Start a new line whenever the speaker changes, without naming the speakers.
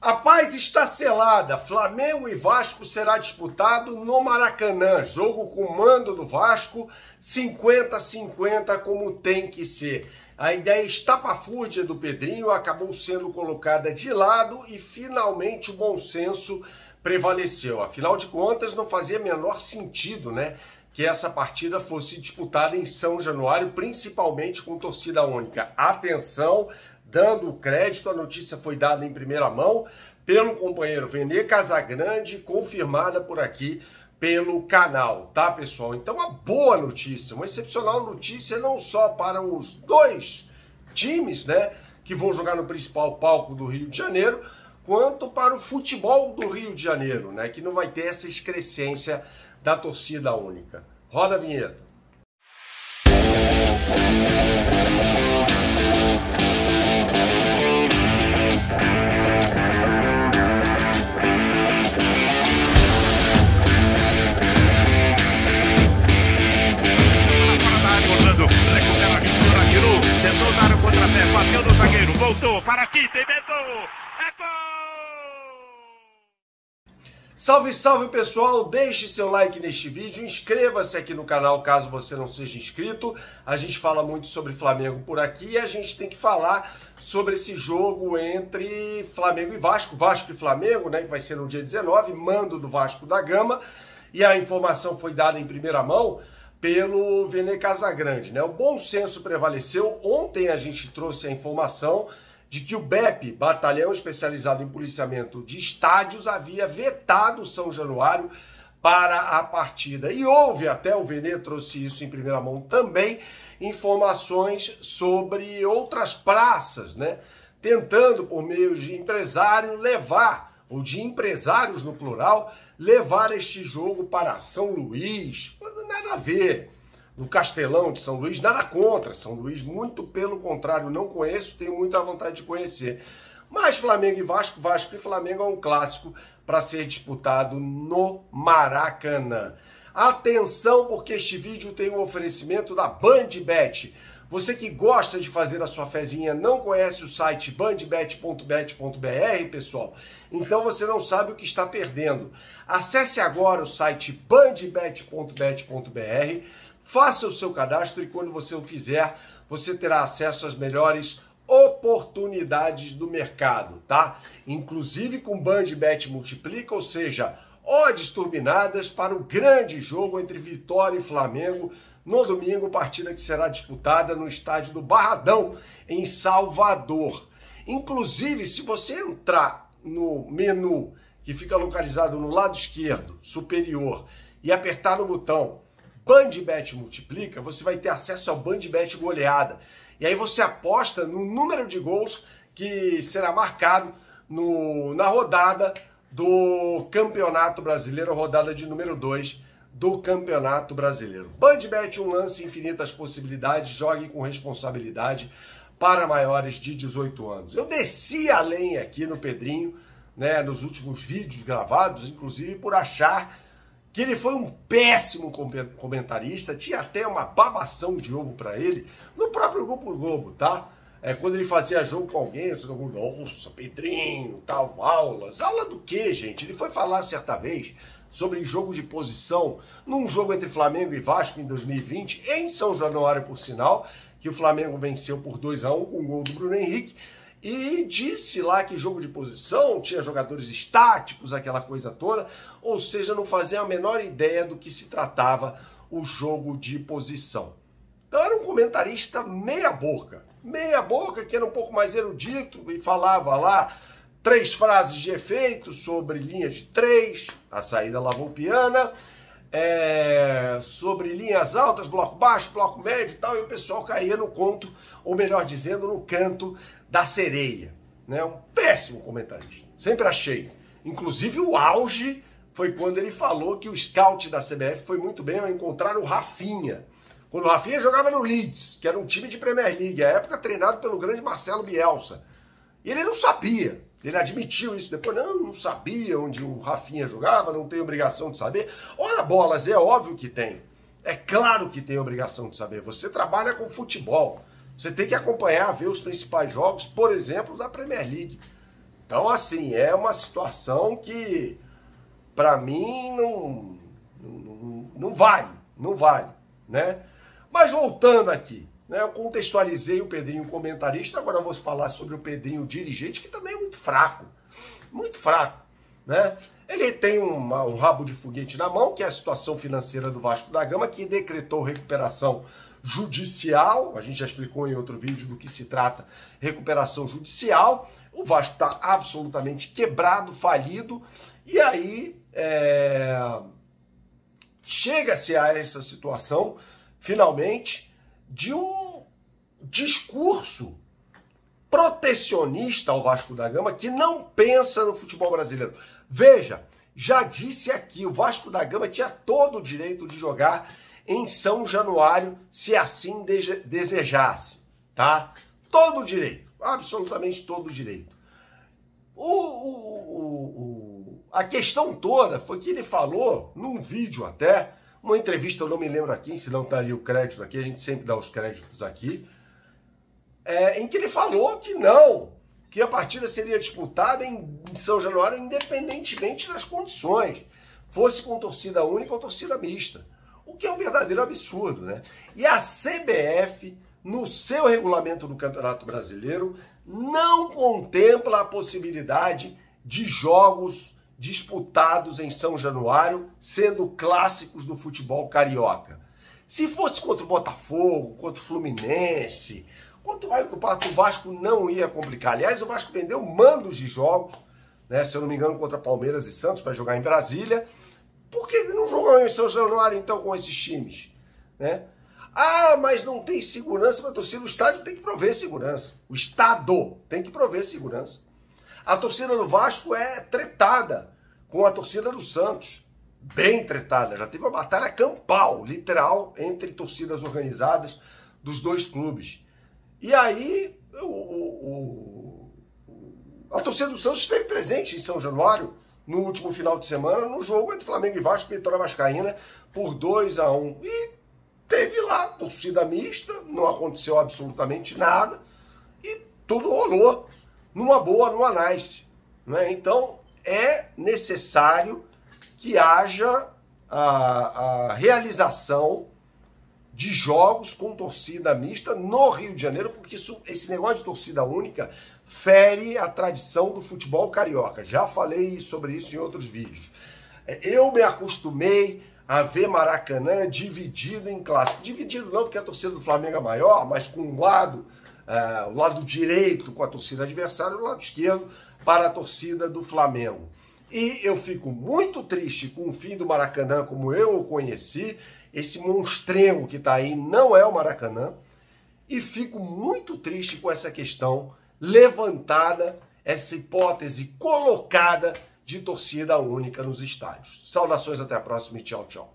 A paz está selada. Flamengo e Vasco será disputado no Maracanã. Jogo com mando do Vasco, 50-50 como tem que ser. A ideia estapafúrdia do Pedrinho acabou sendo colocada de lado e finalmente o bom senso prevaleceu. Afinal de contas, não fazia menor sentido, né, que essa partida fosse disputada em São Januário, principalmente com torcida única. Atenção, dando o crédito, a notícia foi dada em primeira mão pelo companheiro Vene Casagrande, confirmada por aqui pelo canal, tá, pessoal? Então, uma boa notícia, uma excepcional notícia, não só para os dois times, né, que vão jogar no principal palco do Rio de Janeiro, quanto para o futebol do Rio de Janeiro, né, que não vai ter essa excrescência da torcida única. Roda a vinheta.
Tentou dar o contrapé, bateu no zagueiro, voltou para aqui, tentou, é gol!
Salve, salve pessoal, deixe seu like neste vídeo, inscreva-se aqui no canal caso você não seja inscrito. A gente fala muito sobre Flamengo por aqui e a gente tem que falar sobre esse jogo entre Flamengo e Vasco, Vasco e Flamengo, né, que vai ser no dia 19, mando do Vasco da Gama, e a informação foi dada em primeira mão pelo Vene Casagrande, né? O bom senso prevaleceu. Ontem a gente trouxe a informação de que o BEP, Batalhão Especializado em Policiamento de Estádios, havia vetado São Januário para a partida. E houve, até o Vene trouxe isso em primeira mão também, informações sobre outras praças, né? Tentando, por meio de empresário, levar, ou de empresários no plural, levar este jogo para São Luís. Nada a ver. No Castelão de São Luís, nada contra São Luís, muito pelo contrário, não conheço, tenho muita vontade de conhecer. Mas Flamengo e Vasco, Vasco e Flamengo é um clássico para ser disputado no Maracanã. Atenção, porque este vídeo tem um oferecimento da BandBet. Você que gosta de fazer a sua fezinha, não conhece o site bandbet.bet.br, pessoal? Então você não sabe o que está perdendo. Acesse agora o site bandbet.bet.br, faça o seu cadastro e quando você o fizer, você terá acesso às melhores oportunidades do mercado, tá? Inclusive com BandBet Multiplica, ou seja, odds turbinadas para o grande jogo entre Vitória e Flamengo no domingo, partida que será disputada no estádio do Barradão, em Salvador. Inclusive, se você entrar no menu que fica localizado no lado esquerdo, superior, e apertar no botão BandBet Multiplica, você vai ter acesso ao BandBet Goleada. E aí você aposta no número de gols que será marcado na rodada do Campeonato Brasileiro, rodada de número 2 do Campeonato Brasileiro. BandBet, um lance, infinitas possibilidades, jogue com responsabilidade para maiores de 18 anos. Eu desci a lenha aqui no Pedrinho, né, nos últimos vídeos gravados, inclusive por achar que ele foi um péssimo comentarista, tinha até uma babação de ovo para ele no próprio Grupo Globo, tá? Quando ele fazia jogo com alguém, nossa, Pedrinho, tal, aulas. Aula do quê, gente? Ele foi falar certa vez sobre jogo de posição num jogo entre Flamengo e Vasco em 2020, em São Januário, por sinal, que o Flamengo venceu por 2-1 com o gol do Bruno Henrique, e disse lá que jogo de posição tinha jogadores estáticos, aquela coisa toda, ou seja, não fazia a menor ideia do que se tratava o jogo de posição. Então era um comentarista meia boca que era um pouco mais erudito e falava lá 3 frases de efeito sobre linha de 3, a saída lavoupiana, sobre linhas altas, bloco baixo, bloco médio e tal, e o pessoal caía no conto, ou melhor dizendo, no canto da sereia, né? Um péssimo comentarista, sempre achei. Inclusive o auge foi quando ele falou que o scout da CBF foi muito bem ao encontrar o Rafinha, quando o Rafinha jogava no Leeds, que era um time de Premier League, à época treinado pelo grande Marcelo Bielsa. E ele não sabia, ele admitiu isso depois, não sabia onde o Rafinha jogava, não tem obrigação de saber. Ora bolas, é óbvio que tem, é claro que tem obrigação de saber, você trabalha com futebol, você tem que acompanhar, ver os principais jogos, por exemplo, da Premier League. Então, assim, é uma situação que, para mim, não vale, né? Mas voltando aqui, né, eu contextualizei o Pedrinho comentarista, agora eu vou falar sobre o Pedrinho dirigente, que também é muito fraco, né? Ele tem um rabo de foguete na mão, que é a situação financeira do Vasco da Gama, que decretou recuperação judicial. A gente já explicou em outro vídeo do que se trata recuperação judicial. O Vasco está absolutamente quebrado, falido, e aí chega-se a essa situação, finalmente, de um discurso protecionista ao Vasco da Gama, que não pensa no futebol brasileiro. Veja, já disse aqui, o Vasco da Gama tinha todo o direito de jogar em São Januário, se assim desejasse, tá? Todo o direito, absolutamente todo o direito. A questão toda foi que ele falou, num vídeo até, uma entrevista, eu não me lembro aqui, se não estaria o crédito aqui, a gente sempre dá os créditos aqui, em que ele falou que não, que a partida seria disputada em São Januário independentemente das condições, fosse com torcida única ou torcida mista, o que é um verdadeiro absurdo, né? E a CBF, no seu regulamento do Campeonato Brasileiro, não contempla a possibilidade de jogos disputados em São Januário, sendo clássicos do futebol carioca. Se fosse contra o Botafogo, contra o Fluminense, contra o Vasco não ia complicar. Aliás, o Vasco vendeu mandos de jogos, né, se eu não me engano, contra Palmeiras e Santos, para jogar em Brasília. Por que ele não jogou em São Januário, então, com esses times? Né? Ah, mas não tem segurança para a torcida. O estádio tem que prover segurança. O Estado tem que prover segurança. A torcida do Vasco é tretada com a torcida do Santos. Bem tretada. Já teve uma batalha campal, literal, entre torcidas organizadas dos dois clubes. E aí, a torcida do Santos esteve presente em São Januário no último final de semana, no jogo entre Flamengo e Vasco, Vitória Vascaína, por 2-1. E teve lá torcida mista, não aconteceu absolutamente nada, e tudo rolou numa boa, numa nice. Né? Então, é necessário que haja a realização de jogos com torcida mista no Rio de Janeiro, porque esse negócio de torcida única fere a tradição do futebol carioca. Já falei sobre isso em outros vídeos. Eu me acostumei a ver Maracanã dividido em clássicos. Dividido não porque a torcida do Flamengo é maior, mas com o lado direito com a torcida adversária e o lado esquerdo para a torcida do Flamengo. E eu fico muito triste com o fim do Maracanã como eu o conheci. Esse monstrengo que está aí não é o Maracanã. E fico muito triste com essa questão levantada, essa hipótese colocada de torcida única nos estádios. Saudações, até a próxima e tchau, tchau.